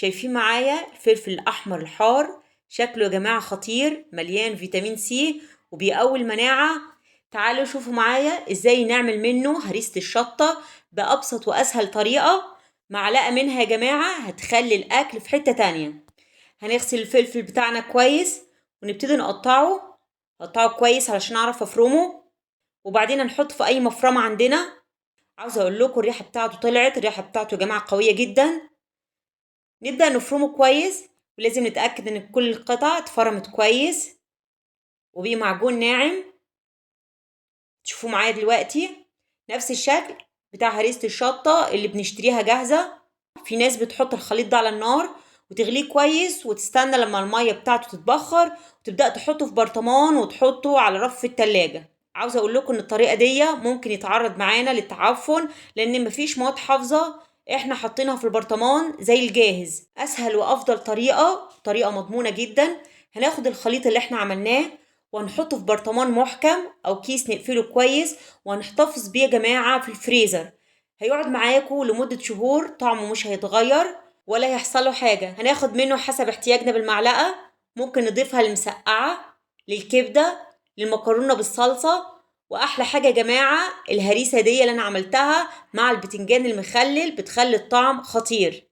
شايفين معايا الفلفل الأحمر الحار؟ شكله يا جماعة خطير، مليان فيتامين سي وبيقوي المناعة. تعالوا شوفوا معايا ازاي نعمل منه هريسة الشطة بأبسط وأسهل طريقة. معلقة منها يا جماعة هتخلي الأكل في حتة تانية. هنغسل الفلفل بتاعنا كويس ونبتدي نقطعه كويس علشان أعرف أفرمه، وبعدين هنحط في أي مفرمة عندنا. عاوزة أقول لكم الريحة بتاعته طلعت، الريحة بتاعته يا جماعة قوية جدا. نبدأ نفرمه كويس، ولازم نتأكد ان كل القطع اتفرمت كويس وبيه معجون ناعم. تشوفوا معايا دلوقتي نفس الشكل بتاع هريسة الشطة اللي بنشتريها جاهزة. في ناس بتحط الخليط ده على النار وتغليه كويس وتستنى لما المية بتاعته تتبخر وتبدأ تحطه في برطمان وتحطه على رف في التلاجة. عاوزة اقول لكم ان الطريقة دي ممكن يتعرض معانا للتعفن لان مفيش مواد حافظة احنا حاطينها في البرطمان زي الجاهز. اسهل وافضل طريقة مضمونة جدا. هناخد الخليط اللي احنا عملناه وهنحطه في برطمان محكم او كيس نقفله كويس وهنحتفظ بيه يا جماعة في الفريزر. هيقعد معاكم لمدة شهور، طعمه مش هيتغير ولا هيحصله حاجة. هناخد منه حسب احتياجنا بالمعلقة، ممكن نضيفها للمسقعة، للكبدة، للمكرونة بالصلصة. واحلى حاجة يا جماعة الهريسة دي اللي انا عملتها مع البتنجان المخلل بتخلي الطعم خطير.